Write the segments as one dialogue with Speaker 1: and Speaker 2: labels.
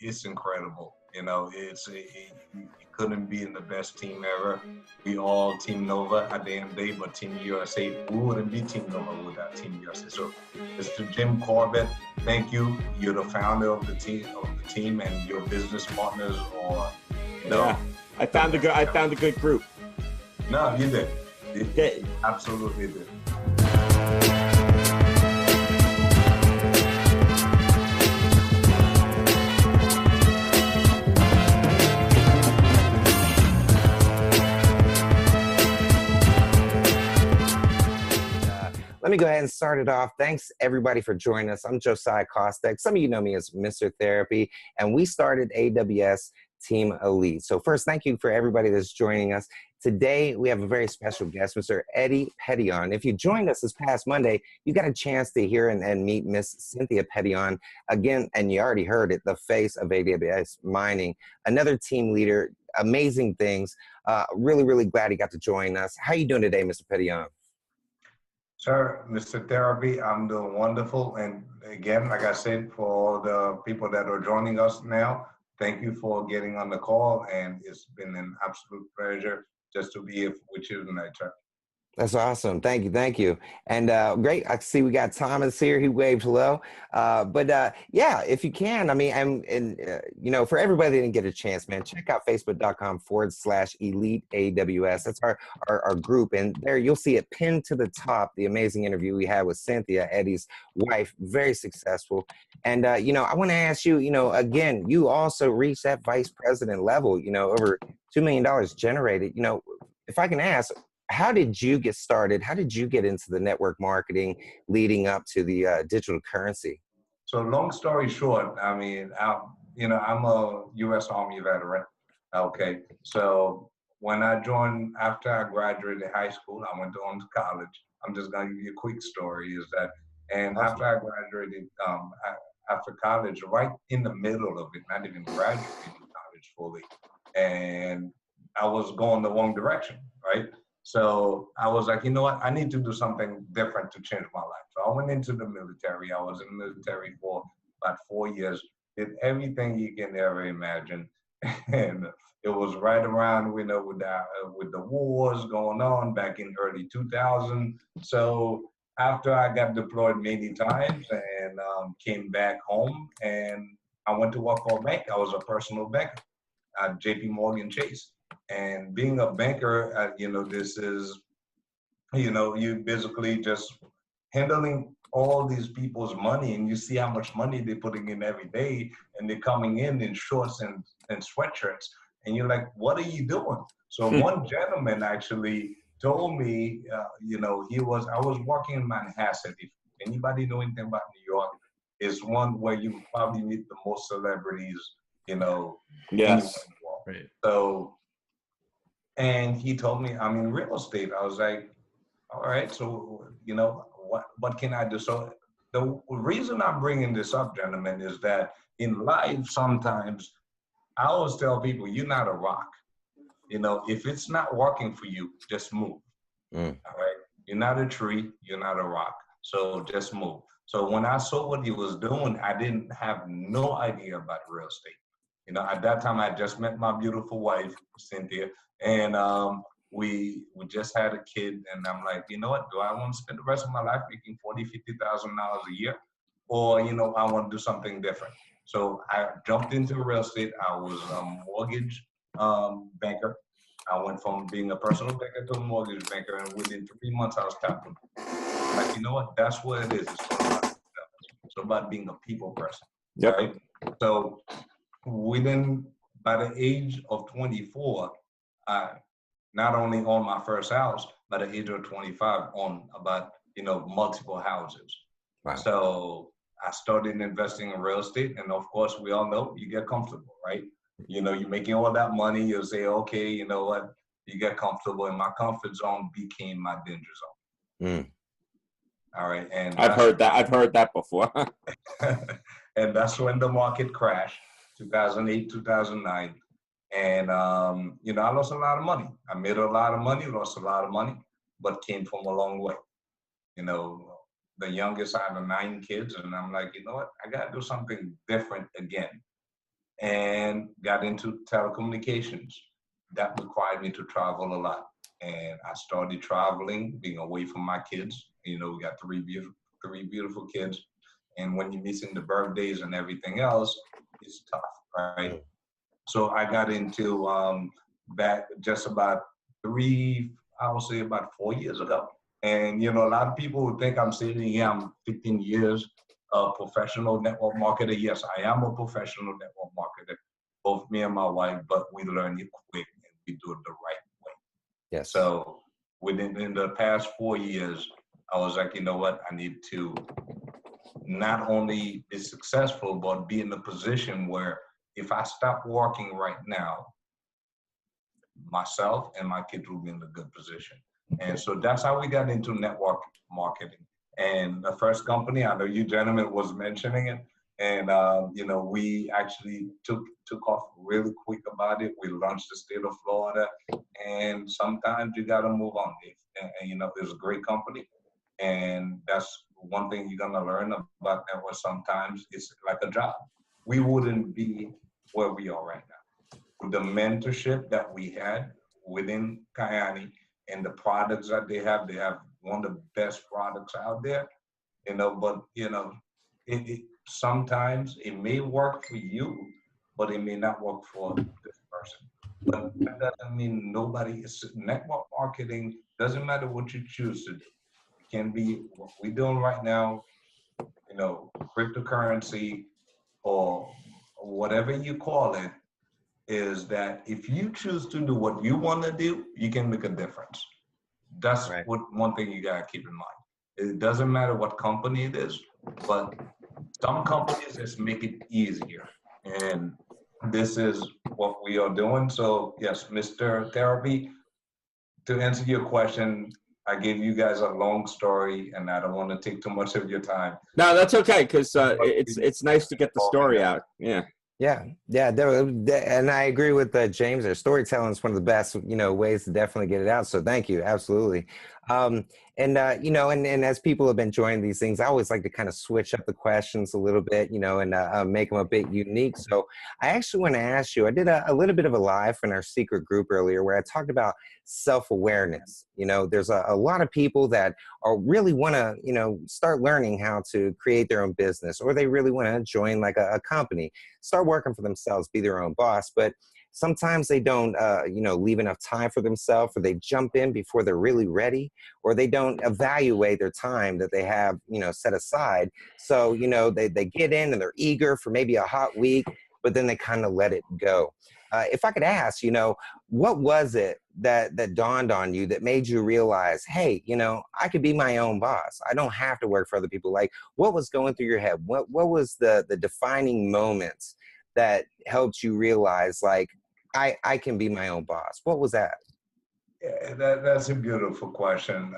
Speaker 1: it's incredible. You know, you couldn't be in the best team ever. We all Team Nova at the end of the day, but Team USA, we wouldn't be Team Nova without Team USA. So, Mr. Jim Corbett, thank you. You're the founder of the team, and your business partners, or you know,
Speaker 2: Yeah, I found a good group.
Speaker 1: no, you did. You
Speaker 2: Okay.
Speaker 1: absolutely did.
Speaker 3: Let me go ahead and start it off. Thanks everybody for joining us. I'm Josiah Kostek. Some of you know me as Mr. Therapy, and we started AWS Team Elite. So first, thank you for everybody that's joining us. Today, we have a very special guest, Mr. Eddy Petion. If you joined us this past Monday, you got a chance to hear and meet Miss Cynthia Petion. Again, and you already heard it, the face of AWS Mining, another team leader, amazing things. Really, really glad he got to join us. How are you doing today, Mr. Petion?
Speaker 1: Sir, Mr. Therapy, I'm doing wonderful. And again, like I said, for all the people that are joining us now, thank you for getting on the call. And it's been an absolute pleasure just to be here with you tonight, sir.
Speaker 3: That's awesome. Thank you. Thank you. And great. I see we got Thomas here. He waved hello. Yeah, if you can, I mean, you know, for everybody that didn't get a chance, man, check out facebook.com/elite AWS. That's our group. And there you'll see it pinned to the top, the amazing interview we had with Cynthia, Eddy's wife, very successful. And, you know, I want to ask you, you know, again, you also reached that vice president level, you know, over $2 million generated. You know, if I can ask, how did you get started? How did you get into the network marketing leading up to the digital currency?
Speaker 1: So long story short, I mean, I'm a U.S. Army veteran. Okay, so when I joined, after I graduated high school, I went on to college. I'm just gonna give you a quick story. Is that, and
Speaker 3: Awesome.
Speaker 1: after I graduated, after college, right in the middle of it, not even graduating college fully, and I was going the wrong direction, right? So I was like, you know what? I need to do something different to change my life. So I went into the military. I was in the military for about 4 years, did everything you can ever imagine. And it was right around, you know, with the wars going on back in early 2000. So after I got deployed many times and came back home, and I went to work for a bank. I was a personal banker at JP Morgan Chase. And being a banker, you know, this is, you know, you basically just handling all these people's money, and you see how much money they're putting in every day, and they're coming in shorts and sweatshirts, and you're like, what are you doing? So one gentleman actually told me, you know, I was working in Manhasset. If anybody know anything about New York, is one where you probably meet the most celebrities, you know, anywhere in
Speaker 2: Yes.
Speaker 1: the world.
Speaker 2: Right.
Speaker 1: So, and he told me I'm in real estate. I was like, all right, so you know what can I do? So the reason I'm bringing this up, gentlemen, is that in life sometimes I always tell people you're not a rock. You know, if it's not working for you, just move.
Speaker 3: Mm.
Speaker 1: All right, you're not a tree, you're not a rock. So just move. So when I saw what he was doing, I didn't have no idea about real estate. You know, at that time I just met my beautiful wife, Cynthia, and we just had a kid, and I'm like, you know what? Do I want to spend the rest of my life making $40,000-$50,000 a year, or you know, I want to do something different? So I jumped into real estate. I was a mortgage banker. I went from being a personal banker to a mortgage banker, and within 3 months, I was capital. Like, you know what? That's what it is. It's about being a people person,
Speaker 2: Yep.
Speaker 1: right? So within, by the age of 24, I not only owned my first house, by the age of 25, owned about, you know, multiple houses.
Speaker 3: Wow.
Speaker 1: So I started investing in real estate, and of course, we all know you get comfortable, right? You know, you're making all that money, you'll say, okay, you know what? You get comfortable, and my comfort zone became my danger zone.
Speaker 3: Mm.
Speaker 1: All right, and
Speaker 2: I've heard that before.
Speaker 1: and that's when the market crashed, 2008, 2009. And, you know, I lost a lot of money. I made a lot of money, lost a lot of money, but came from a long way. You know, the youngest, I have 9 kids, and I'm like, you know what? I got to do something different again. and got into telecommunications. That required me to travel a lot. And I started traveling, being away from my kids. You know, we got three beautiful kids. And when you're missing the birthdays and everything else, it's tough, right? So I got into that just about I would say about 4 years ago. And, you know, a lot of people would think I'm sitting here, I'm 15 years a professional network marketer. Yes, I am a professional network marketer, both me and my wife, but we learn it quick and we do it the right way.
Speaker 3: Yes.
Speaker 1: So in the past 4 years, I was like, you know what, I need to not only be successful, but be in a position where if I stop working right now, myself and my kids will be in a good position. And so that's how we got into network marketing. And the first company, I know you gentlemen was mentioning it, and you know, we actually took off really quick about it. We launched the state of Florida, and sometimes you got to move on. And you know, it's a great company, and that's one thing you're gonna learn about network. Sometimes it's like a job. We wouldn't be where we are right now. The mentorship that we had within Kayani and the products that they have one of the best products out there, you know, but you know, sometimes it may work for you, but it may not work for this person. But that doesn't mean nobody is network marketing, doesn't matter what you choose to do. It can be what we're doing right now, you know, cryptocurrency or whatever you call it, is that if you choose to do what you want to do, you can make a difference. That's
Speaker 3: Right.
Speaker 1: what one thing you gotta keep in mind. It doesn't matter what company it is, but some companies just make it easier. And this is what we are doing. So yes, Mr. Therapy, to answer your question, I gave you guys a long story and I don't want to take too much of your time.
Speaker 2: No, that's okay, because it's nice to get the story out. Yeah.
Speaker 3: Yeah, yeah, and I agree with James. There, storytelling is one of the best, you know, ways to definitely get it out. So thank you, absolutely. You know, and as people have been joining these things, I always like to kind of switch up the questions a little bit, you know, and make them a bit unique. So I actually want to ask you. I did a little bit of a live in our secret group earlier where I talked about self-awareness. You know, there's a lot of people that are really want to, you know, start learning how to create their own business, or they really want to join like a company, start working for themselves, be their own boss. But sometimes they don't, you know, leave enough time for themselves, or they jump in before they're really ready, or they don't evaluate their time that they have, you know, set aside. So, you know, they get in and they're eager for maybe a hot week, but then they kind of let it go. If I could ask, you know, what was it that dawned on you that made you realize, hey, you know, I could be my own boss. I don't have to work for other people. Like, what was going through your head? What was the defining moments that helped you realize, like, I can be my own boss? What was that?
Speaker 1: Yeah, that's a beautiful question,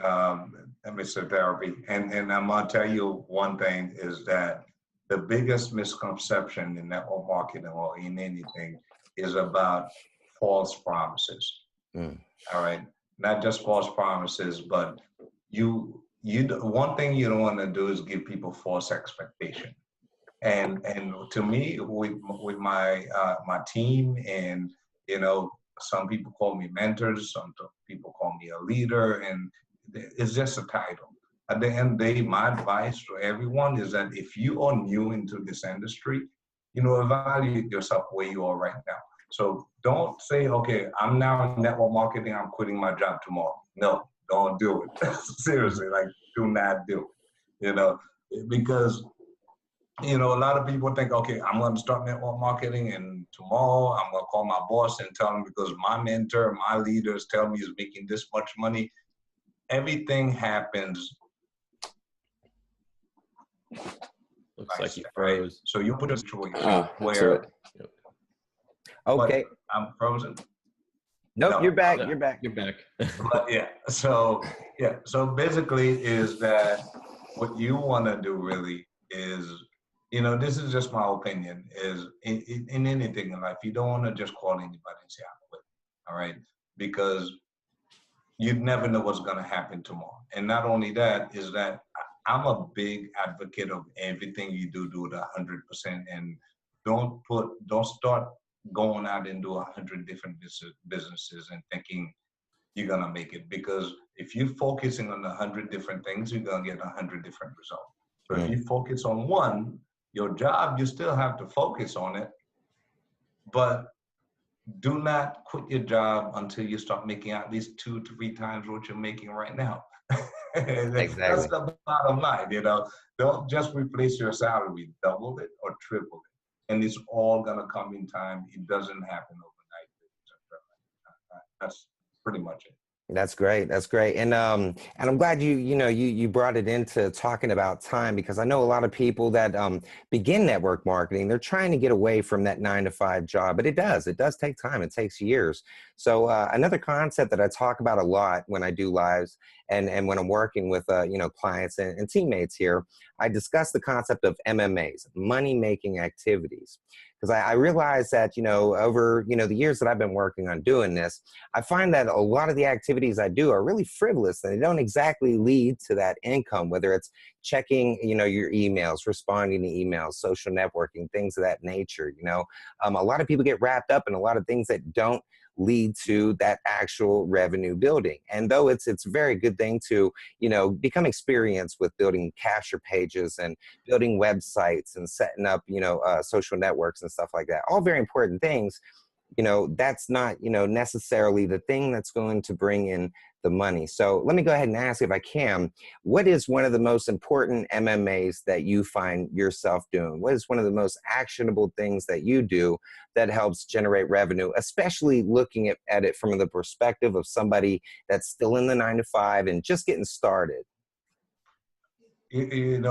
Speaker 1: Mr. Therapy. And I'm gonna tell you one thing is that the biggest misconception in network marketing or in anything is about false promises.
Speaker 3: Mm.
Speaker 1: All right, not just false promises, but one thing you don't want to do is give people false expectation. And to me, with my my team, and you know, some people call me mentors, some people call me a leader, and it's just a title. At the end of the day, my advice to everyone is that if you are new into this industry, you know, evaluate yourself where you are right now. So don't say, okay, I'm now in network marketing, I'm quitting my job tomorrow. No, don't do it. Seriously, like, do not do it. You know, because you know, a lot of people think, okay, I'm going to start network marketing, and tomorrow I'm going to call my boss and tell him because my mentor, my leaders tell me he's making this much money. Everything happens.
Speaker 4: Looks like he
Speaker 1: right?
Speaker 4: froze.
Speaker 1: So you put a situation where.
Speaker 3: Okay.
Speaker 1: I'm frozen.
Speaker 3: Nope,
Speaker 1: No,
Speaker 3: you're back.
Speaker 4: No,
Speaker 3: You're back.
Speaker 4: You're back.
Speaker 1: But yeah. So basically, is that what you want to do really is, you know, this is just my opinion, is in anything in life, you don't want to just call anybody and say, I'm quit, all right? Because you never know what's going to happen tomorrow. And not only that, is that I'm a big advocate of everything you do it 100%. And don't start going out into 100 different businesses and thinking you're gonna make it, because if you're focusing on 100 different things, you're gonna get 100 different results. So if you focus on one, your job, you still have to focus on it, but do not quit your job until you start making at least 2 to 3 times what you're making right now.
Speaker 3: Exactly.
Speaker 1: That's the bottom line, you know. Don't just replace your salary, double it or triple it. And it's all gonna come in time. It doesn't happen overnight. That's pretty much it.
Speaker 3: That's great. That's great. And I'm glad you brought it into talking about time, because I know a lot of people that begin network marketing, they're trying to get away from that 9-to-5 job, but it does take time. It takes years. So another concept that I talk about a lot when I do lives and when I'm working with clients and teammates here, I discuss the concept of MMAs, money making activities. Because I realize that, over, the years that I've been working on doing this, I find that a lot of the activities I do are really frivolous, and they don't exactly lead to that income, whether it's checking, your emails, responding to emails, social networking, things of that nature. A lot of people get wrapped up in a lot of things that don't lead to that actual revenue building. And though it's a very good thing to, become experienced with building capture pages and building websites and setting up, social networks and stuff like that, all very important things, that's not, necessarily the thing that's going to bring in the money. So let me go ahead and ask, if I can, what is one of the most important MMAs that you find yourself doing? What is one of the most actionable things that you do that helps generate revenue, especially looking at it from the perspective of somebody that's still in the 9-to-5 and just getting started?
Speaker 1: And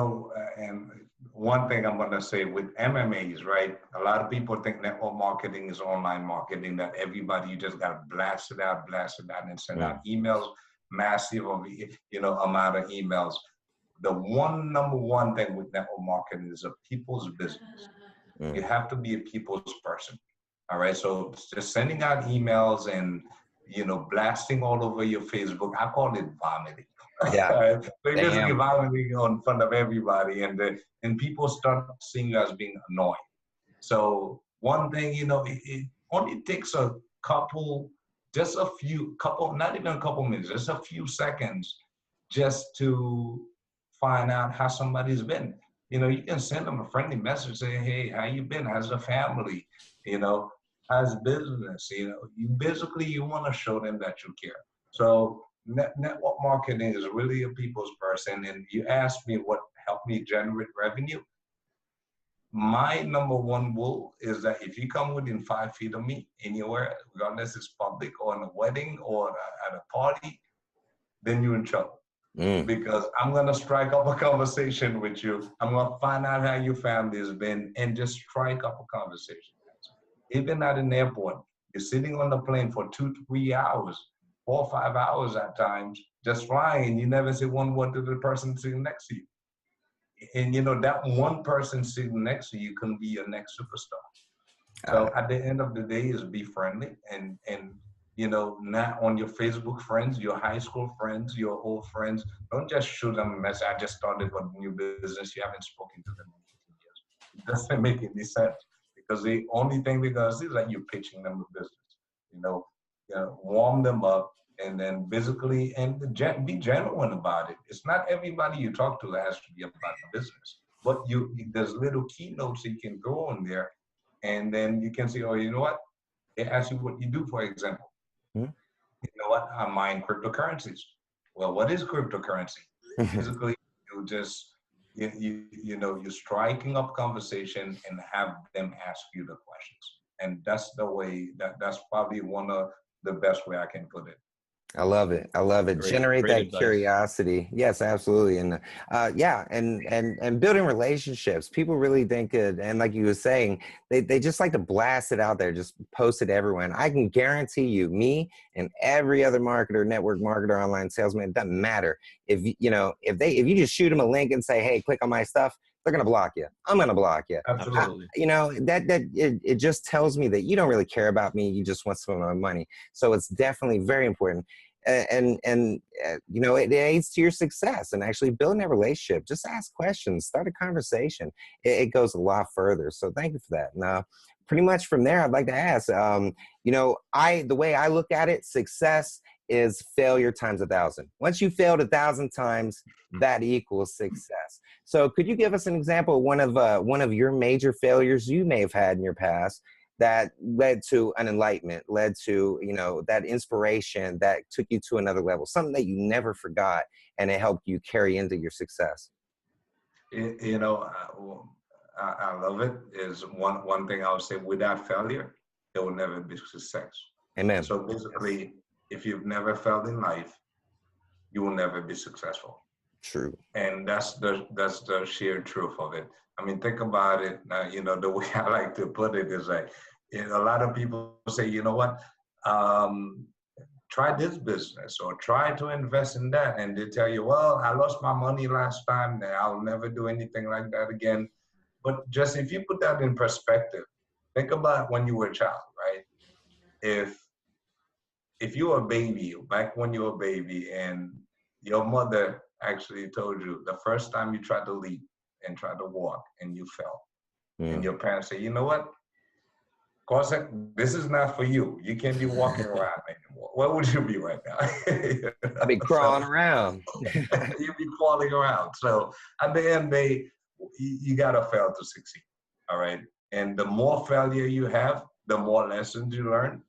Speaker 1: one thing I'm going to say with MMAs, right? A lot of people think network marketing is online marketing, that everybody, you just got to blast it out, and send out emails, massive, amount of emails. The number one thing with network marketing is a people's business. You have to be a people's person. All right. So just sending out emails and, blasting all over your Facebook, I call it vomiting.
Speaker 3: Yeah.
Speaker 1: So you're basically vomiting in front of everybody, and people start seeing you as being annoying. So one thing, it only takes not even a couple minutes, just a few seconds, just to find out how somebody's been. You can send them a friendly message saying, hey, how you been? How's the family? How's business? You want to show them that you care. So network marketing is really a people's person. And you asked me what helped me generate revenue. My number one rule is that if you come within 5 feet of me anywhere, regardless it's public or in a wedding or at a party, then you're in trouble. Because I'm going to strike up a conversation with you. I'm going to find out how your family has been and just strike up a conversation. Even at an airport, you're sitting on the plane for 2 to 3 hours, 4 or 5 hours at times, just flying, and you never say one word to the person sitting next to you. And that one person sitting next to you can be your next superstar. So at the end of the day is be friendly and not on your Facebook friends, your high school friends, your old friends. Don't just shoot them a message. I just started a new business. You haven't spoken to them in 18 years. It doesn't make any sense, because the only thing they're gonna see is that you're pitching them a business. Warm them up, and then basically, and be genuine about it. It's not everybody you talk to that has to be about the business, but there's little keynotes you can throw in there, and then you can say, oh, you know what? They ask you what you do, for example. You know what? I mine cryptocurrencies. Well, what is cryptocurrency? Basically, you're striking up conversation and have them ask you the questions. And that's the way, that's probably one of the best way I can put it.
Speaker 3: I love it. I love it. Generate that
Speaker 4: advice.
Speaker 3: Curiosity. Yes, absolutely. And and building relationships. People really think it, and like you were saying, they just like to blast it out there, just post it to everyone. I can guarantee you, me and every other marketer, network marketer, online salesman, it doesn't matter. If you just shoot them a link and say, hey, click on my stuff, they're going to block you. I'm going to block you.
Speaker 1: Absolutely.
Speaker 3: It just tells me that you don't really care about me. You just want some of my money. So it's definitely very important. you know, it aids to your success and actually building that relationship. Just ask questions, start a conversation. It goes a lot further. So thank you for that. Now, pretty much from there, I'd like to ask, you know, the way I look at it, success is failure times 1,000. Once you failed 1,000 times, that equals success. So could you give us an example of one of your major failures you may have had in your past that led to an enlightenment, led to, you know, that inspiration that took you to another level, something that you never forgot and it helped you carry into your success?
Speaker 1: You know, I love it. Is one thing I would say: without failure, there will never be success.
Speaker 3: Amen.
Speaker 1: So basically, if you've never failed in life, you will never be successful.
Speaker 3: True.
Speaker 1: And that's the sheer truth of it. I mean, think about it. You know, the way I like to put it is like, you know, a lot of people say, you know what, try this business or try to invest in that, and they tell you, well, I lost my money last time, and I'll never do anything like that again. But just if you put that in perspective, think about when you were a child, right? If you were a baby, back when you were a baby, and your mother actually told you the first time you tried to leap and tried to walk and you fell, and your parents say, you know what, Cossack, this is not for you. You can't be walking around anymore. Where would you be right now?
Speaker 3: I'd be crawling around.
Speaker 1: You'd be crawling around. So at the end, you gotta fail to succeed. All right. And the more failure you have, the more lessons you learn,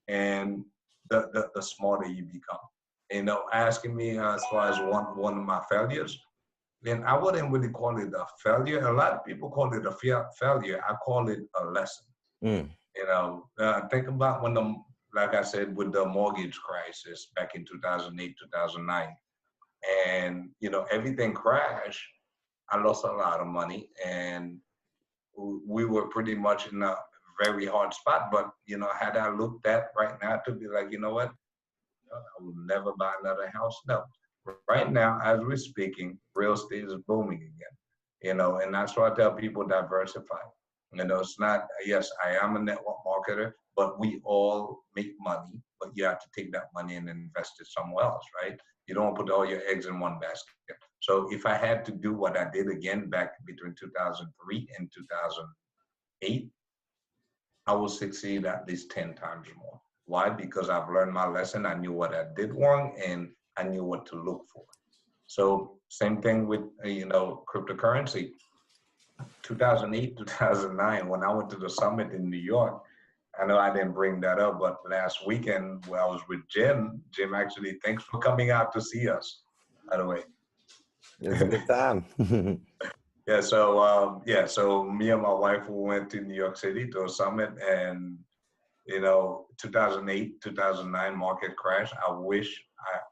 Speaker 1: and the smarter you become. You know, asking me as far as one of my failures, then I wouldn't really call it a failure. A lot of people call it a failure. I call it a lesson. You know, think about like I said, with the mortgage crisis back in 2008, 2009, and, you know, everything crashed. I lost a lot of money, and we were pretty much in a very hard spot. But, you know, had I looked at right now to be like, you know what, I will never buy another house. No, right now, as we're speaking, real estate is booming again, you know, and that's why I tell people diversify. You know, it's not, yes, I am a network marketer, but we all make money, but you have to take that money and invest it somewhere else, right? You don't put all your eggs in one basket. So if I had to do what I did again back between 2003 and 2008, I will succeed at least 10 times more. Why? Because I've learned my lesson. I knew what I did wrong, and I knew what to look for. So same thing with, you know, cryptocurrency. 2008, 2009, when I went to the summit in New York, I know I didn't bring that up, but last weekend when I was with Jim actually, thanks for coming out to see us, by the way.
Speaker 3: It was a good time.
Speaker 1: Yeah, so me and my wife, we went to New York City to a summit, and, you know, 2008, 2009 market crash. I wish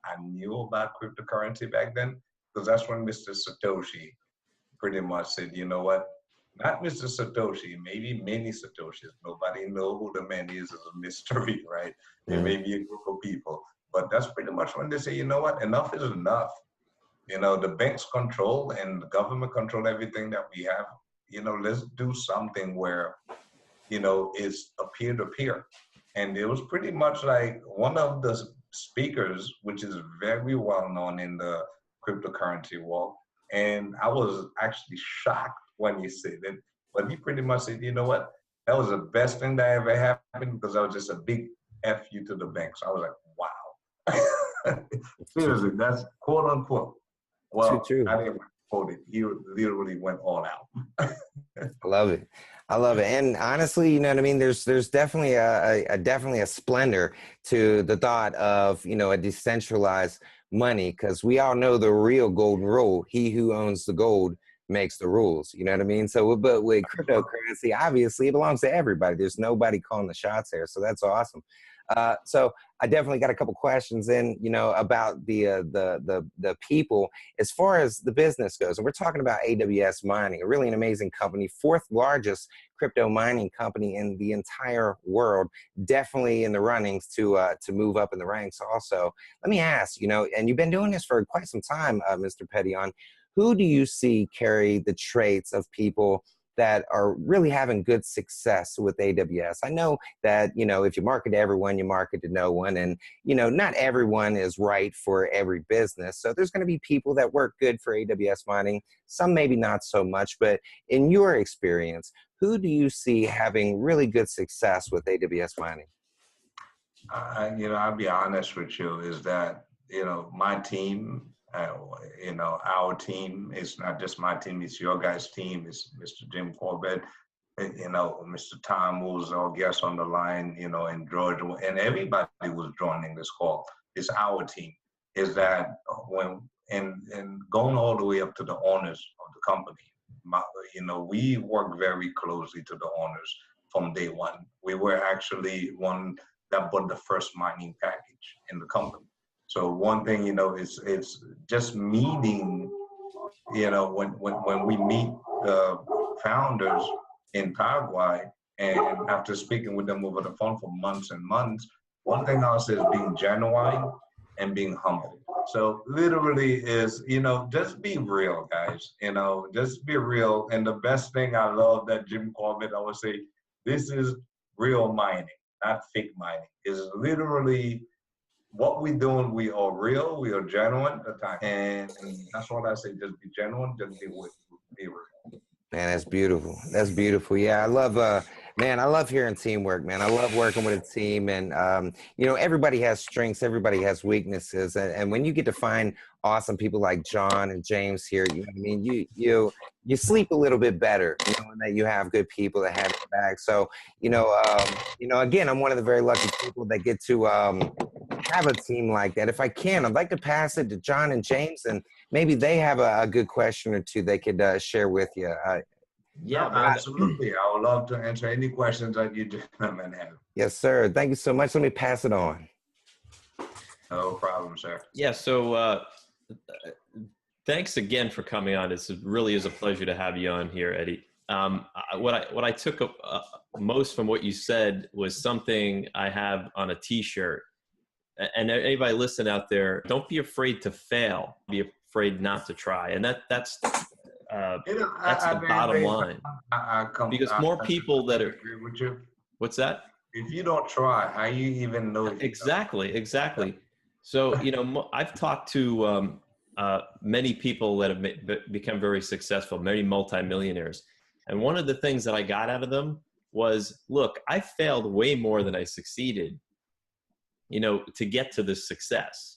Speaker 1: I knew about cryptocurrency back then, because that's when Mr. Satoshi pretty much said, you know what, not Mr. Satoshi, maybe many Satoshis. Nobody know who the man is a mystery, right? There may be a group of people, but that's pretty much when they say, you know what, enough is enough. You know, the banks control and the government control everything that we have. You know, let's do something where, you know, it's a peer-to-peer. And it was pretty much like one of the speakers, which is very well known in the cryptocurrency world. And I was actually shocked when he said it. But he pretty much said, you know what, that was the best thing that ever happened, because that was just a big F you to the bank. So I was like, wow. Seriously, that's quote unquote. Well,
Speaker 3: True.
Speaker 1: I didn't quote it. He literally went all out.
Speaker 3: I love it. I love it. And honestly, you know what I mean? There's definitely definitely a splendor to the thought of, you know, a decentralized money, because we all know the real golden rule: he who owns the gold makes the rules. You know what I mean? So, but with cryptocurrency, obviously it belongs to everybody. There's nobody calling the shots here. So that's awesome. So I definitely got a couple questions in, you know, about the people as far as the business goes. And we're talking about AWS Mining, a really an amazing company, fourth largest crypto mining company in the entire world, definitely in the runnings to move up in the ranks also. Let me ask, you know, and you've been doing this for quite some time, Mr. Petion, who do you see carry the traits of people that are really having good success with AWS? I know that, you know, if you market to everyone, you market to no one. And, you know, not everyone is right for every business. So there's going to be people that work good for AWS mining, some maybe not so much. But in your experience, who do you see having really good success with AWS mining?
Speaker 1: You know, I'll be honest with you, is that, you know, my team, you know, our team is not just my team, it's your guys' team, it's Mr. Jim Corbett, you know, Mr. Tom, who was our guest on the line, you know, and George, and everybody was joining this call. It's our team. Is that when, and going all the way up to the owners of the company, you know, we work very closely to the owners from day one. We were actually one that bought the first mining package in the company. So one thing, you know, it's just meeting, you know, when we meet the founders in Paraguay, and after speaking with them over the phone for months and months, one thing I'll say is being genuine and being humble. So literally is, you know, just be real, guys, you know, just be real. And the best thing I love that Jim Corbett, I would say, this is real mining, not fake mining. Is literally what we're doing. We are real, we are genuine, and that's what I say. Just be genuine, just be real.
Speaker 3: Man, that's beautiful. That's beautiful. Yeah, I love, man, I love hearing teamwork, man. I love working with a team, and you know, everybody has strengths, everybody has weaknesses, and when you get to find awesome people like John and James here, you know what I mean, you sleep a little bit better, knowing that you have good people that have your back. So, you know, again, I'm one of the very lucky people that get to have a team like that. If I can, I'd like to pass it to John and James, and maybe they have a good question or two they could share with you.
Speaker 1: Yeah, no, absolutely. I would love to answer any questions that you gentlemen have.
Speaker 3: Yes, sir. Thank you so much. Let me pass it on.
Speaker 1: No problem, sir.
Speaker 4: Yeah. So thanks again for coming on. It really is a pleasure to have you on here, Eddie. What I took most from what you said was something I have on a T-shirt. And anybody listen out there, don't be afraid to fail. Be afraid not to try. And that's the bottom line. Because more people that are.
Speaker 1: Agree with you.
Speaker 4: What's that?
Speaker 1: If you don't try, how you even know?
Speaker 4: Exactly. So, you know, I've talked to many people that have become very successful, many multimillionaires. And one of the things that I got out of them was, look, I failed way more than I succeeded, you know, to get to this success.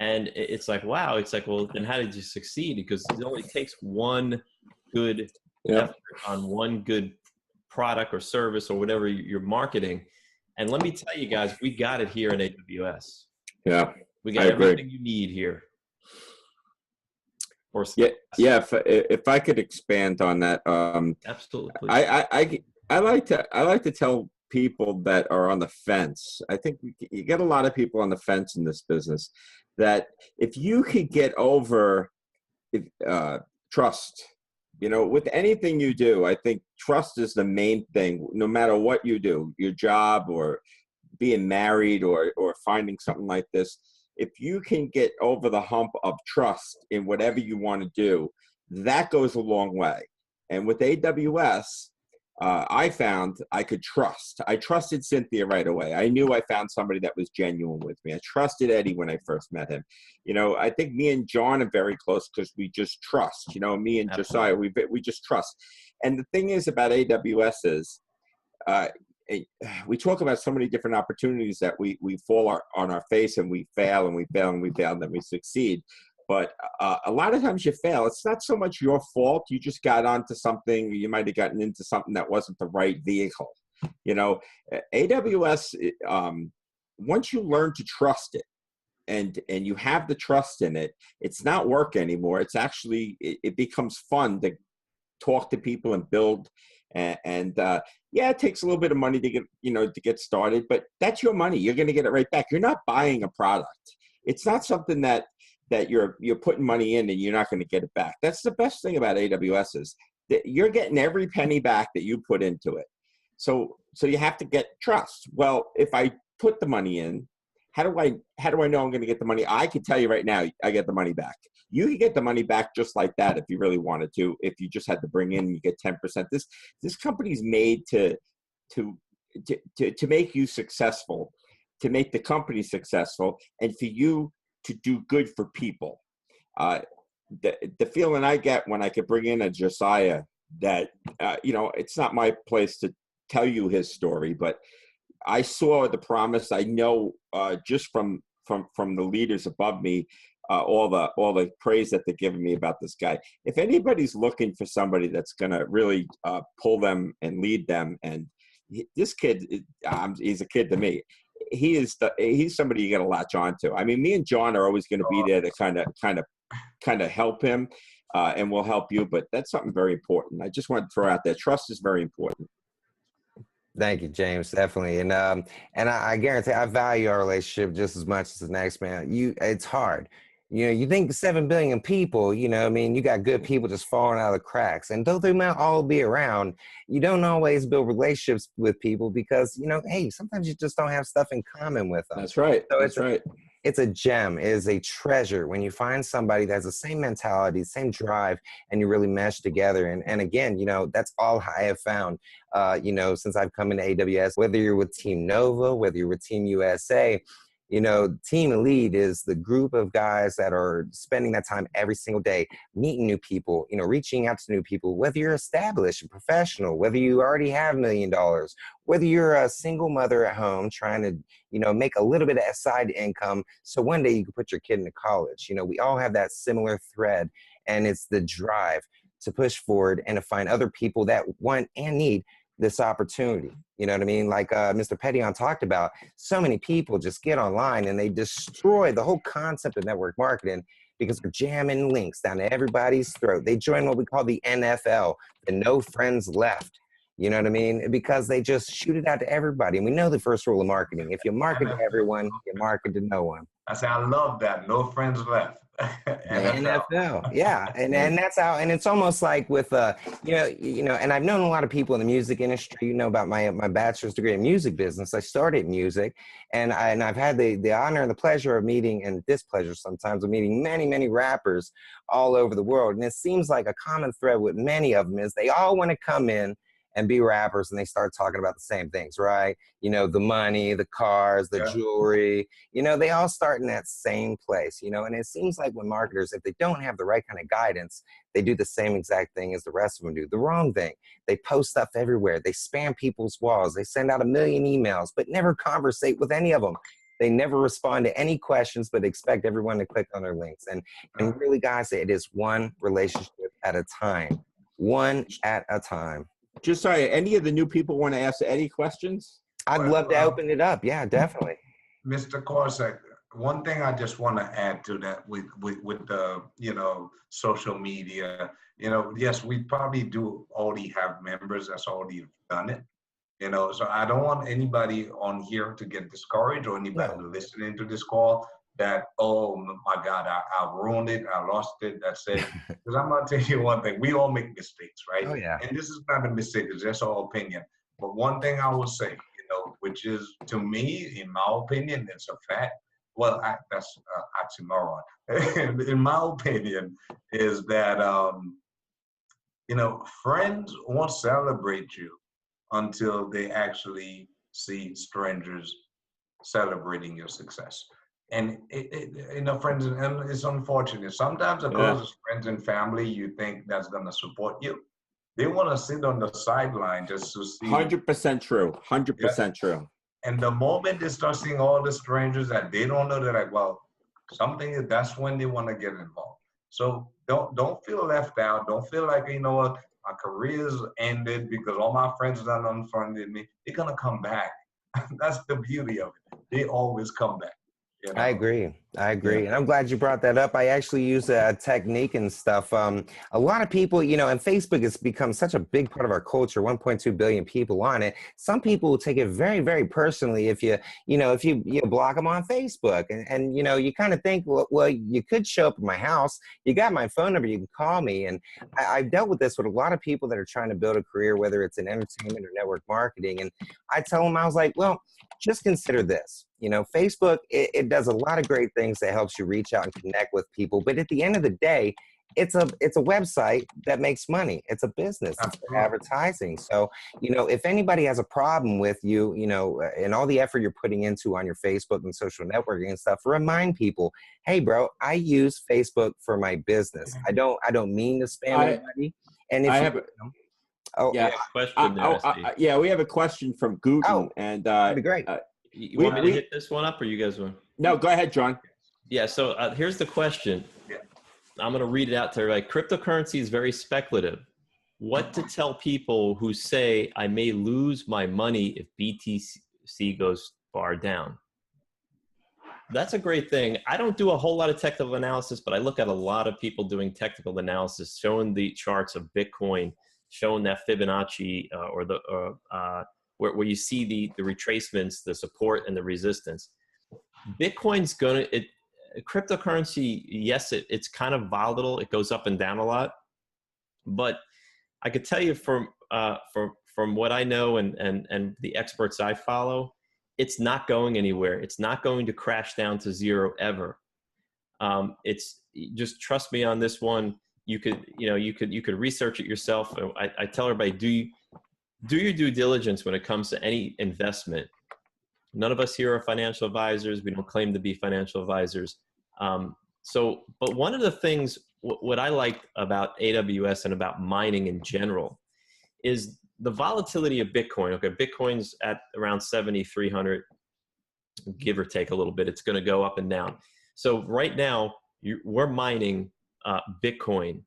Speaker 4: And it's like, wow, it's like, well, then how did you succeed? Because it only takes one good effort on one good product or service or whatever you're marketing. And let me tell you guys, we got it here in AWS.
Speaker 2: Yeah.
Speaker 4: We got everything you need here.
Speaker 2: If I could expand on that.
Speaker 4: Absolutely.
Speaker 2: I like to tell people that are on the fence. I think you get a lot of people on the fence in this business, that if you could get over trust, you know, with anything you do, I think trust is the main thing, no matter what you do, your job or being married or finding something like this. If you can get over the hump of trust in whatever you want to do, that goes a long way. And with AWS, I found I could trust. I trusted Cynthia right away. I knew I found somebody that was genuine with me. I trusted Eddie when I first met him. You know, I think me and John are very close because we just trust. You know, me and Josiah, we just trust. And the thing is about AWS is, we talk about so many different opportunities that we fall on our face and we fail and we fail and we fail and then we succeed. But a lot of times you fail. It's not so much your fault. You just got onto something. You might have gotten into something that wasn't the right vehicle. You know, AWS, once you learn to trust it and you have the trust in it, it's not work anymore. It's actually, it becomes fun to talk to people and build. And it takes a little bit of money to get started, but that's your money. You're going to get it right back. You're not buying a product. It's not something that you're putting money in and you're not going to get it back. That's the best thing about AWS is that you're getting every penny back that you put into it. So you have to get trust. Well, if I put the money in how do I know I'm going to get the money? I can tell you right now, I get the money back. You can get the money back just like that if you really wanted to. If you just had to bring in, you get 10%. This company's made to make you successful, to make the company successful, and for you to do good for people. The feeling I get when I could bring in a Josiah, that it's not my place to tell you his story, but I saw the promise. I know just from the leaders above me, all the praise that they're giving me about this guy. If anybody's looking for somebody that's going to really pull them and lead them, and this kid, he's a kid to me. He's somebody you got to latch on to. I mean, me and John are always going to be there to kind of help him, and we'll help you. But that's something very important. I just want to throw out there. Trust is very important.
Speaker 3: Thank you, James. Definitely. And I guarantee I value our relationship just as much as the next man. It's hard. You think 7 billion people, you got good people just falling out of the cracks. And though they might all be around, you don't always build relationships with people because, hey, sometimes you just don't have stuff in common with them.
Speaker 2: That's right.
Speaker 3: So
Speaker 2: That's right.
Speaker 3: It's a gem. It is a treasure when you find somebody that has the same mentality, same drive, and you really mesh together. And again, that's all I have found, since I've come into AWS, whether you're with Team Nova, whether you're with Team USA, Team Elite is the group of guys that are spending that time every single day, meeting new people, reaching out to new people, whether you're established and professional, whether you already have $1 million, whether you're a single mother at home trying to, make a little bit of side income so one day you can put your kid into college. We all have that similar thread, and it's the drive to push forward and to find other people that want and need this opportunity. You know what I mean? Like Mr. Petion talked about, so many people just get online and they destroy the whole concept of network marketing because they're jamming links down to everybody's throat. They join what we call the NFL, the no friends left. You know what I mean? Because they just shoot it out to everybody. And we know the first rule of marketing. If you market to everyone, you market to no one.
Speaker 1: I say, I love that. No friends left.
Speaker 3: NFL. Yeah. And that's how, and it's almost like with, and I've known a lot of people in the music industry, about my bachelor's degree in music business. I started music, and I've had the honor and the pleasure of meeting, and displeasure sometimes, of meeting many, many rappers all over the world. And it seems like a common thread with many of them is they all want to come in and be rappers, and they start talking about the same things, right? The money, the cars, the jewelry, they all start in that same place, and it seems like when marketers, if they don't have the right kind of guidance, they do the same exact thing as the rest of them do. The wrong thing. They post stuff everywhere. They spam people's walls. They send out 1 million emails, but never conversate with any of them. They never respond to any questions, but expect everyone to click on their links. And really, guys, it is one relationship at a time. One at a time.
Speaker 2: Just sorry, any of the new people want to ask Eddy questions?
Speaker 3: I'd love to open it up. Yeah, definitely.
Speaker 1: Mr. Corsack, one thing I just want to add to that with the, social media, yes, we probably do already have members that's already done it, so I don't want anybody on here to get discouraged, or anybody listening to this call that, oh my God, I ruined it, I lost it, that's it. Because I'm going to tell you one thing, we all make mistakes, right?
Speaker 3: Oh, yeah.
Speaker 1: And this is not a mistake, it's just our opinion. But one thing I will say, which is, to me, in my opinion, it's a fact. Well, that's oxymoron. In my opinion, is that, friends won't celebrate you until they actually see strangers celebrating your success. And friends, and it's unfortunate. Sometimes, of course, as friends and family, you think that's going to support you. They want to sit on the sideline just to see.
Speaker 2: 100% true. 100% true.
Speaker 1: And the moment they start seeing all the strangers that they don't know, they're like, well, that's when they want to get involved. So don't feel left out. Don't feel like, what, my career's ended because all my friends done unfriended me. They're going to come back. That's the beauty of it. They always come back.
Speaker 3: I agree. And I'm glad you brought that up. I actually use a technique and stuff. A lot of people, and Facebook has become such a big part of our culture, 1.2 billion people on it. Some people will take it very, very personally if you block them on Facebook. And you kind of think, well, you could show up at my house. You got my phone number. You can call me. And I've dealt with this with a lot of people that are trying to build a career, whether it's in entertainment or network marketing. And I tell them, I was like, well, just consider this. You know, Facebook, it does a lot of great things that helps you reach out and connect with people. But at the end of the day, it's a website that makes money. It's a business. It's for advertising. So, you know, if anybody has a problem with you, you know, and all the effort you're putting into on your Facebook and social networking and stuff, remind people, hey, bro, I use Facebook for my business. I don't mean to spam anybody. And if
Speaker 2: yeah, we have a question from Guten, and
Speaker 3: that'd be great.
Speaker 4: You want me to hit this one up, or you guys want?
Speaker 2: No, go ahead, John.
Speaker 4: Yeah. So here's the question. I'm going to read it out to everybody. Cryptocurrency is very speculative. What to tell people who say I may lose my money if BTC goes far down? That's a great thing. I don't do a whole lot of technical analysis, but I look at a lot of people doing technical analysis, showing the charts of Bitcoin, showing that Fibonacci where you see the retracements, the support and the resistance. Bitcoin's cryptocurrency, yes, it's kind of volatile. It goes up and down a lot, but I could tell you from what I know and the experts I follow, it's not going anywhere. It's not going to crash down to zero ever. It's just trust me on this one. You could research it yourself. I tell everybody, do your due diligence when it comes to any investment. None of us here are financial advisors. We don't claim to be financial advisors. But one of the things, what I like about AWS and about mining in general is the volatility of Bitcoin. Okay, Bitcoin's at around 7,300, give or take a little bit. It's going to go up and down. So right now, we're mining Bitcoin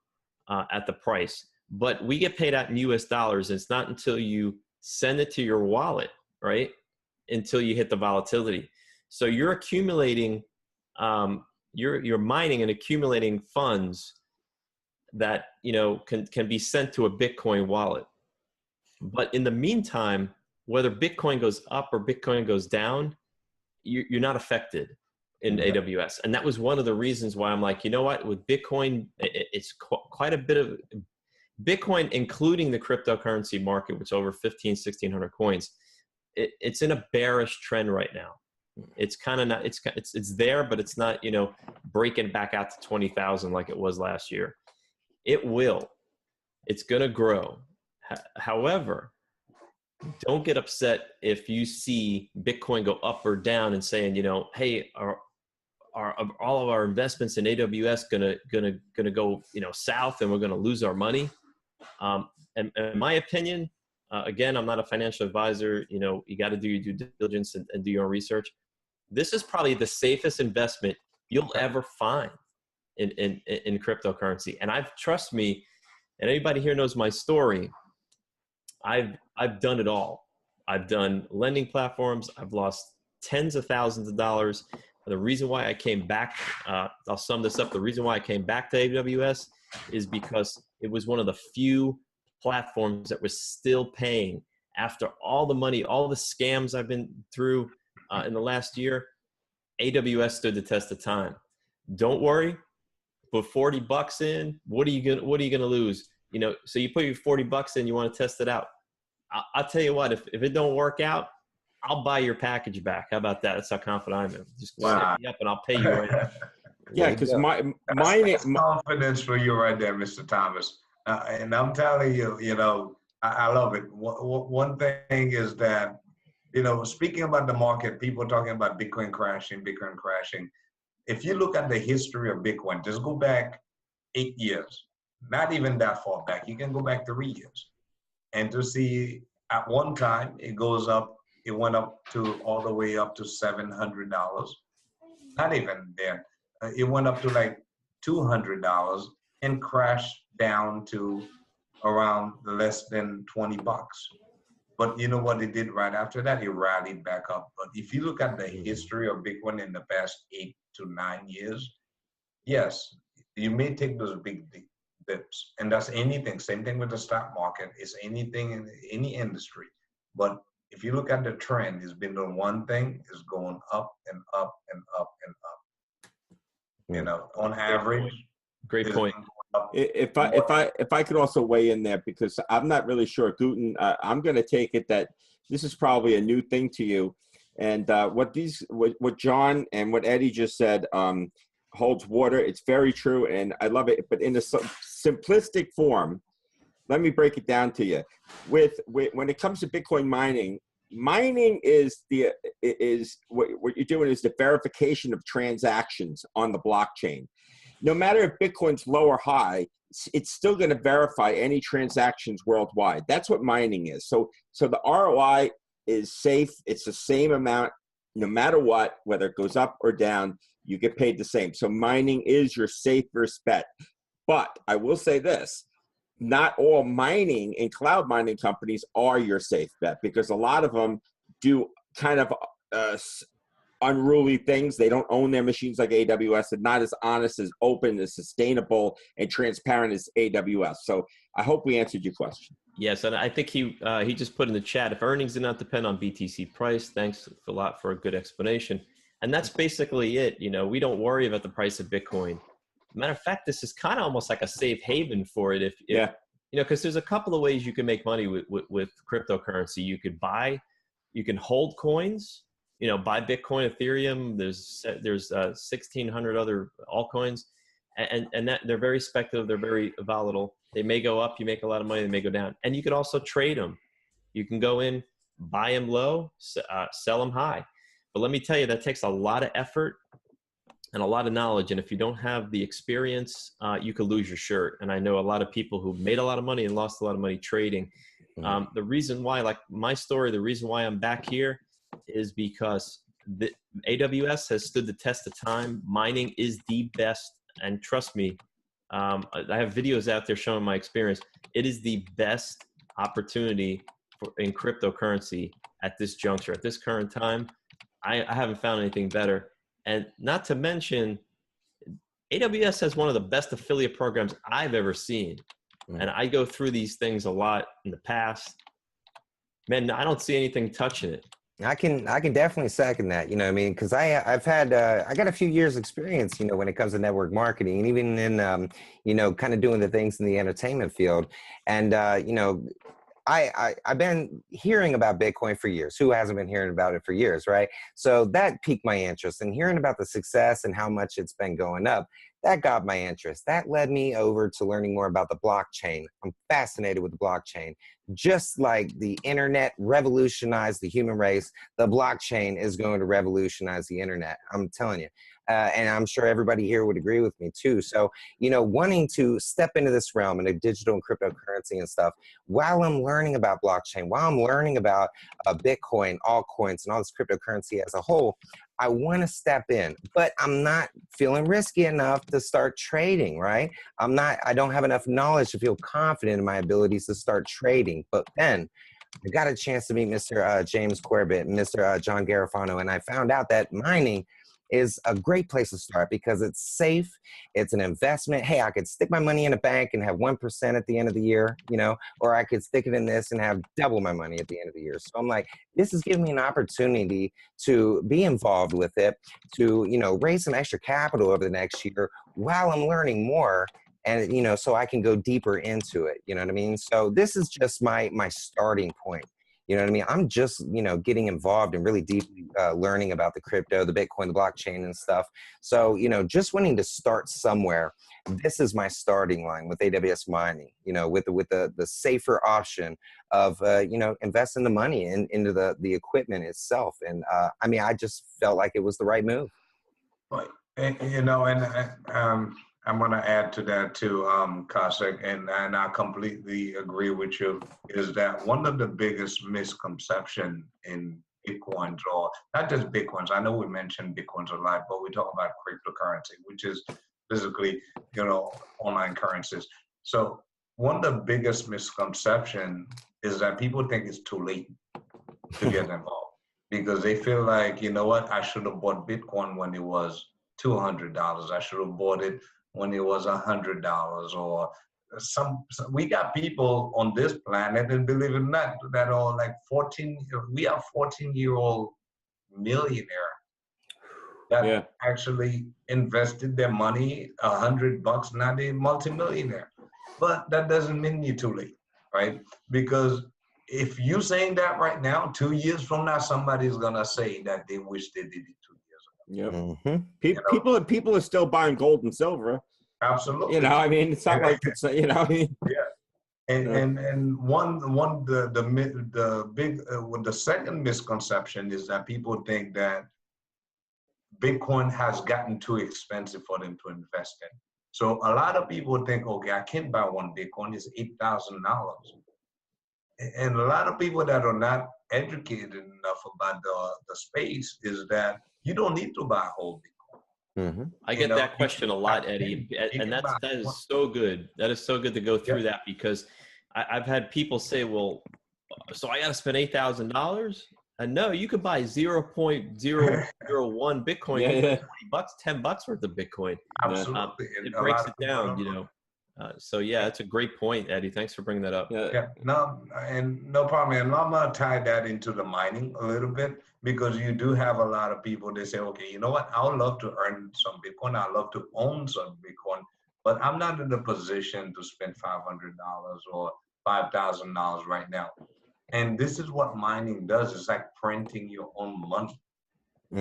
Speaker 4: at the price, but we get paid out in US dollars. And it's not until you send it to your wallet, right, until you hit the volatility. So you're accumulating, you're mining and accumulating funds that, you know, can be sent to a Bitcoin wallet. But in the meantime, whether Bitcoin goes up or Bitcoin goes down, you're not affected in AWS. And that was one of the reasons why I'm like, you know what, with Bitcoin, it's quite a bit of Bitcoin, including the cryptocurrency market, which is over 1,600 coins. It's in a bearish trend right now. It's kind of not, it's there, but it's not, you know, breaking back out to 20,000 like it was last year. It's going to grow. However, don't get upset if you see Bitcoin go up or down and saying, you know, hey, are all of our investments in AWS gonna go, you know, south and we're going to lose our money? And in my opinion, again, I'm not a financial advisor. You know, you got to do your due diligence and do your own research. This is probably the safest investment you'll ever find in cryptocurrency. And trust me, and anybody here knows my story, I've done it all. I've done lending platforms. I've lost tens of thousands of dollars. The reason why I came back, I'll sum this up. The reason why I came back to AWS is because it was one of the few platforms that was still paying after all the money, all the scams I've been through in the last year. AWS stood the test of time. Don't worry, put $40 in. What are you gonna lose? You know, so you put your $40 in, you want to test it out. I'll tell you what, if it don't work out, I'll buy your package back. How about that? That's how confident I am. Just set me up and I'll pay you right now.
Speaker 2: Yeah, because
Speaker 1: that's confidence for you right there, Mr. Thomas. And I'm telling you, you know, I love it. One thing is that, you know, speaking about the market, people talking about Bitcoin crashing. If you look at the history of Bitcoin, just go back 8 years, not even that far back. You can go back 3 years and to see at one time it went up to all the way up to $700. Not even there. It went up to like $200 and crashed down to around less than $20. But you know what it did right after that? It rallied back up. But if you look at the history of Bitcoin in the past 8 to 9 years, yes, you may take those big dips. And that's anything. Same thing with the stock market. It's anything in any industry. But if you look at the trend, it's been the one thing is going up and up and up and up. You know, on average.
Speaker 4: Great point.
Speaker 2: If I could also weigh in there, because I'm not really sure, Guten, I'm going to take it that this is probably a new thing to you. And what John and what Eddie just said holds water. It's very true, and I love it. But in a simplistic form, let me break it down to you. With when it comes to Bitcoin mining, is what you're doing is the verification of transactions on the blockchain. No matter if Bitcoin's low or high, it's still going to verify any transactions worldwide. That's what mining is. So the ROI is safe. It's the same amount, no matter what, whether it goes up or down, you get paid the same. So mining is your safest bet. But I will say this, not all mining and cloud mining companies are your safe bet, because a lot of them do kind of unruly things. They don't own their machines like AWS, and not as honest, as open, as sustainable, and transparent as AWS. So I hope we answered your question.
Speaker 4: Yes, and I think he just put in the chat, if earnings do not depend on BTC price, thanks a lot for a good explanation. And that's basically it. You know, we don't worry about the price of Bitcoin. Matter of fact, this is kind of almost like a safe haven for it. If you know, because there's a couple of ways you can make money with cryptocurrency. You can hold coins, you know, buy Bitcoin, Ethereum. There's 1,600 other altcoins, and that they're very speculative. They're very volatile. They may go up. You make a lot of money. They may go down. And you could also trade them. You can go in, buy them low, sell them high. But let me tell you, that takes a lot of effort and a lot of knowledge. And if you don't have the experience, you could lose your shirt. And I know a lot of people who made a lot of money and lost a lot of money trading. The reason why, like my story, the reason why I'm back here is because the AWS has stood the test of time. Mining is the best. And trust me, I have videos out there showing my experience. It is the best opportunity in cryptocurrency at this juncture, at this current time. I haven't found anything better. And not to mention, AWS has one of the best affiliate programs I've ever seen. And I go through these things a lot in the past. Man, I don't see anything touching it.
Speaker 3: I can definitely second that, you know what I mean? Because I've had, I got a few years experience, you know, when it comes to network marketing, and even in, you know, kind of doing the things in the entertainment field. And, you know, I've been hearing about Bitcoin for years. Who hasn't been hearing about it for years, right? So that piqued my interest, and hearing about the success and how much it's been going up, that got my interest. That led me over to learning more about the blockchain. I'm fascinated with the blockchain. Just like the internet revolutionized the human race, the blockchain is going to revolutionize the internet. I'm telling you. And I'm sure everybody here would agree with me too. So, you know, wanting to step into this realm and digital and cryptocurrency and stuff, while I'm learning about blockchain, while I'm learning about Bitcoin, altcoins, and all this cryptocurrency as a whole, I want to step in, but I'm not feeling risky enough to start trading, right? I don't have enough knowledge to feel confident in my abilities to start trading. But then I got a chance to meet Mr. James Corbett and Mr. John Garofano, and I found out that mining is a great place to start because it's safe. It's an investment. Hey, I could stick my money in a bank and have 1% at the end of the year, you know, or I could stick it in this and have double my money at the end of the year. So I'm like, this is giving me an opportunity to be involved with it, to, you know, raise some extra capital over the next year while I'm learning more. And, you know, so I can go deeper into it. You know what I mean? So this is just my starting point. You know what I mean? I'm just, you know, getting involved and really deeply learning about the crypto, the Bitcoin, the blockchain and stuff. So, you know, just wanting to start somewhere. This is my starting line with AWS mining, you know, with the safer option of, you know, investing the money into the equipment itself. And I mean, I just felt like it was the right move.
Speaker 1: Right. And, you know, and I'm going to add to that too, Kasek, and I completely agree with you, is that one of the biggest misconceptions in Bitcoins, or not just Bitcoins, I know we mentioned Bitcoins a lot, but we talk about cryptocurrency, which is basically, you know, online currencies. So one of the biggest misconceptions is that people think it's too late to get involved because they feel like, you know what, I should have bought Bitcoin when it was $200. I should have bought it when it was $100, or we got people on this planet, and believe it or not, that are like 14, we have 14-year-old millionaire that actually invested their money, $100, now they're multimillionaire. But that doesn't mean you're too late, right? Because if you're saying that right now, 2 years from now, somebody's gonna say that they wish they did it 2 years ago.
Speaker 2: Yep.
Speaker 3: You
Speaker 1: know?
Speaker 2: People are still buying gold and silver.
Speaker 1: Absolutely.
Speaker 2: You know, I mean, it's not like it's, you know, I mean,
Speaker 1: Yeah. And the second misconception is that people think that Bitcoin has gotten too expensive for them to invest in. So a lot of people think, okay, I can't buy one Bitcoin, it's $8,000. And a lot of people that are not educated enough about the space is that you don't need to buy a whole Bitcoin.
Speaker 4: I get that question a lot, Eddie, and that is so good. That is so good to go through that, because I've had people say, "Well, so I got to spend $8,000?" And no, you could buy 0.001 Bitcoin.
Speaker 2: Yeah,
Speaker 4: for
Speaker 2: yeah.
Speaker 4: $20, $10 worth of Bitcoin.
Speaker 1: Absolutely.
Speaker 4: It breaks it down, you know. So yeah, that's a great point, Eddie. Thanks for bringing that up.
Speaker 1: Yeah, no, and no problem. And I'm gonna tie that into the mining a little bit, because you do have a lot of people. They say, okay, you know what? I would love to earn some Bitcoin. I love to own some Bitcoin, but I'm not in the position to spend $500 or $5,000 right now. And this is what mining does. It's like printing your own money,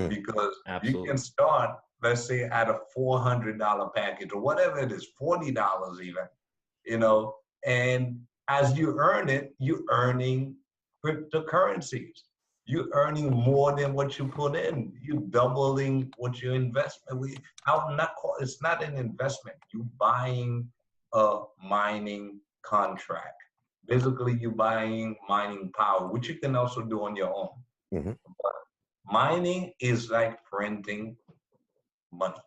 Speaker 1: because you can start, let's say, at a $400 package or whatever it is, $40 even, you know, and as you earn it, you're earning cryptocurrencies. You're earning more than what you put in. You're doubling what you invest. It's not an investment. You're buying a mining contract. Basically, you're buying mining power, which you can also do on your own. But mining is like printing money.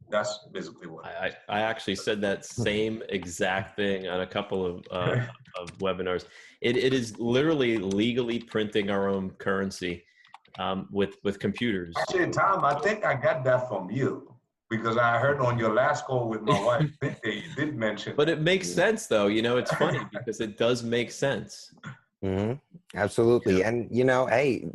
Speaker 1: That's basically what
Speaker 4: I actually said that same exact thing on a couple of webinars. It is literally legally printing our own currency with computers.
Speaker 1: Actually, Tom, I think I got that from you, because I heard on your last call with my wife, you did mention.
Speaker 4: But it makes sense, though. You know, it's funny because it does make sense.
Speaker 3: Absolutely.
Speaker 1: Yeah.
Speaker 3: And, you know, hey,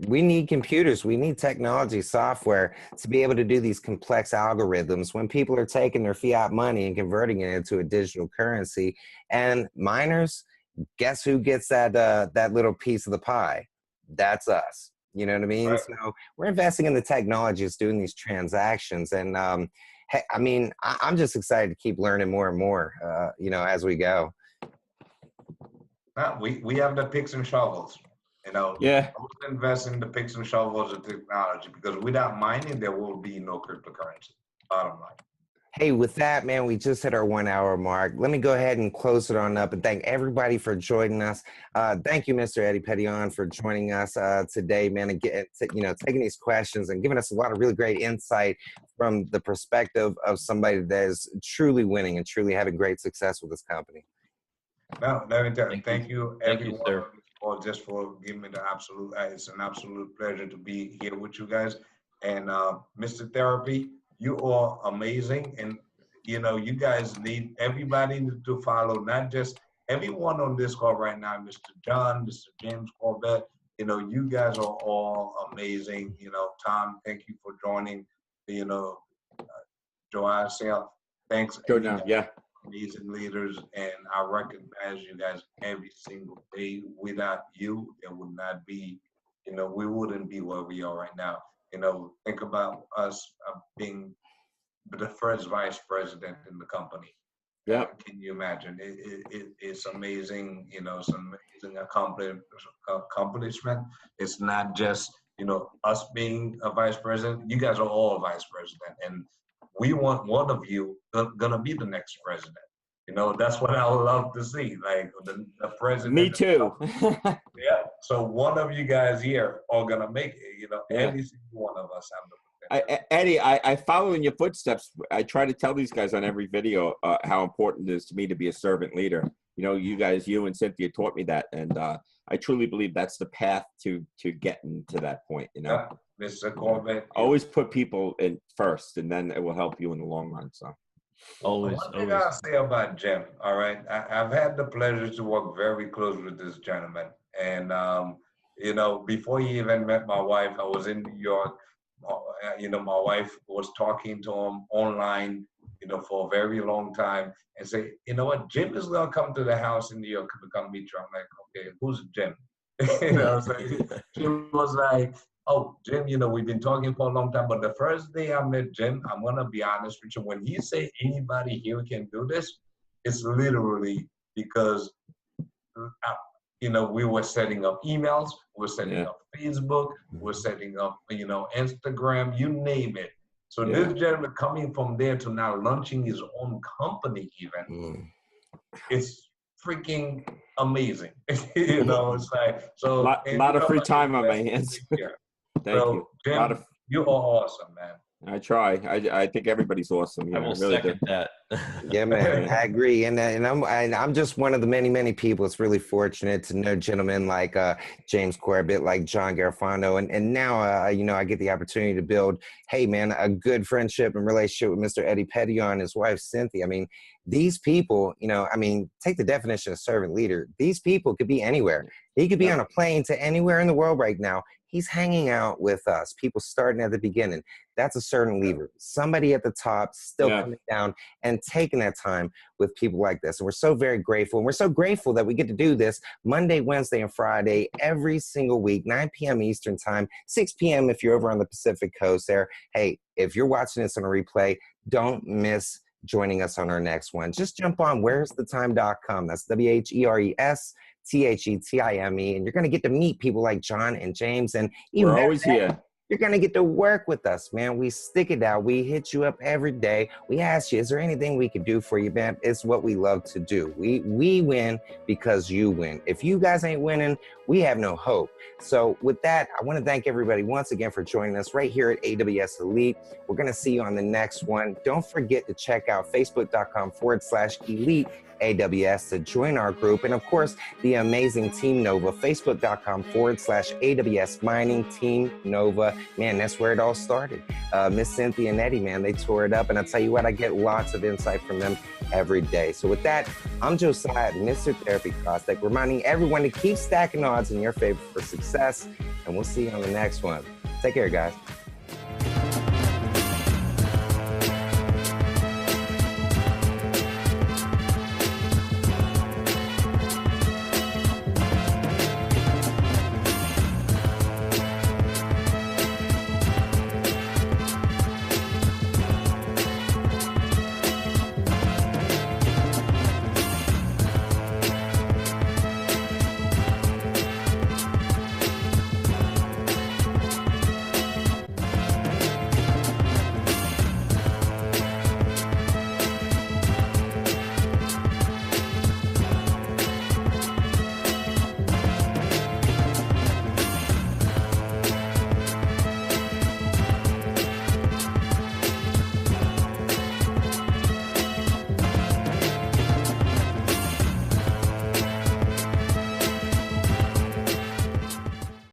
Speaker 3: we need computers. We need technology, software to be able to do these complex algorithms when people are taking their fiat money and converting it into a digital currency. And miners, guess who gets that little piece of the pie? That's us. You know what I mean?
Speaker 1: Right.
Speaker 3: So we're investing in the technologies doing these transactions. And hey, I mean, I'm just excited to keep learning more and more, you know, as we go.
Speaker 1: We have the picks and shovels, you know.
Speaker 2: Yeah.
Speaker 1: Let's invest in the picks and shovels of technology, because without mining, there will be no cryptocurrency. Bottom line.
Speaker 3: Hey, with that, man, we just hit our 1 hour mark. Let me go ahead and close it on up and thank everybody for joining us. Thank you, Mr. Eddy Petion, for joining us today, man, and taking these questions and giving us a lot of really great insight from the perspective of somebody that is truly winning and truly having great success with this company.
Speaker 1: No, let me tell you, thank you, everyone,
Speaker 4: sir.
Speaker 1: for giving me the absolute. It's an absolute pleasure to be here with you guys. And Mr. Therapy, you are amazing, and you know, you guys need everybody to follow, not just everyone on this call right now. Mr. John, Mr. James Corbett, you know, you guys are all amazing. You know, Tom, thank you for joining. You know, Joanne, thanks.
Speaker 2: Yeah.
Speaker 1: Amazing leaders, and I recognize you guys every single day. Without you, there would not be, you know, we wouldn't be where we are right now. You know, think about us being the first vice president in the company.
Speaker 2: Yeah.
Speaker 1: Can you imagine? It's amazing, you know, it's amazing accomplishment. It's not just, you know, us being a vice president. You guys are all vice president, and we want one of you gonna be the next president. You know, that's what I would love to see, like the president.
Speaker 2: Me too.
Speaker 1: Yeah. So one of you guys here are gonna make it. You know, every single one of us have the potential.
Speaker 2: Eddie, I follow in your footsteps. I try to tell these guys on every video how important it is to me to be a servant leader. You know, you and Cynthia taught me that, and I truly believe that's the path to getting to that point. You know.
Speaker 1: Yeah. Mr. Corbett.
Speaker 2: Always put people in first, and then it will help you in the long run. So,
Speaker 4: Always.
Speaker 1: One thing I'll say about Jim, all right, I've had the pleasure to work very close with this gentleman. And, you know, before he even met my wife, I was in New York. You know, my wife was talking to him online you know, for a very long time and say, you know what, Jim is gonna come to the house in New York to come meet you. I'm like, okay, who's Jim? You know, so Jim was like, oh, Jim, you know, we've been talking for a long time, but the first day I met Jim, I'm gonna be honest with you, when he say anybody here can do this, it's literally because, you know, we were setting up emails, we're setting up Facebook, we're setting up, you know, Instagram, you name it. So this gentleman coming from there to now launching his own company even, it's freaking amazing. You know, it's like, so.
Speaker 2: A lot of free time on my hands. Thank you.
Speaker 1: Jim, you are awesome, man.
Speaker 2: I try. I think everybody's awesome.
Speaker 4: I will second that.
Speaker 3: Yeah, man, I agree, and I'm just one of the many people. It's really fortunate to know gentlemen like James Corbett, like John Garofano, and now you know, I get the opportunity to build, hey man, a good friendship and relationship with Mr. Eddy Petion and his wife Cynthia. I mean, these people, you know, I mean, take the definition of servant leader. These people could be anywhere. He could be on a plane to anywhere in the world right now. He's hanging out with us, people starting at the beginning. That's a servant leader. Somebody at the top still coming down and taking that time with people like this. And we're so very grateful. And we're so grateful that we get to do this Monday, Wednesday, and Friday every single week, 9 p.m. Eastern time, 6 p.m. if you're over on the Pacific Coast there. Hey, if you're watching this on a replay, don't miss joining us on our next one. Just jump on where'sthetime.com. That's WHERESTHETIME. And you're going to get to meet people like John and James. And even
Speaker 2: we're always here.
Speaker 3: You're going to get to work with us, man. We stick it out. We hit you up every day. We ask you, is there anything we can do for you, man? It's what we love to do. We win because you win. If you guys ain't winning, we have no hope. So with that, I want to thank everybody once again for joining us right here at AWS Elite. We're going to see you on the next one. Don't forget to check out facebook.com/elite AWS to join our group. And of course, the amazing Team Nova, facebook.com/AWS Mining Team Nova. Man, that's where it all started. Miss Cynthia and Eddy, man, they tore it up. And I'll tell you what, I get lots of insight from them every day. So with that, I'm Josiah, Mr. Therapy Kostek, reminding everyone to keep stacking odds in your favor for success. And we'll see you on the next one. Take care, guys.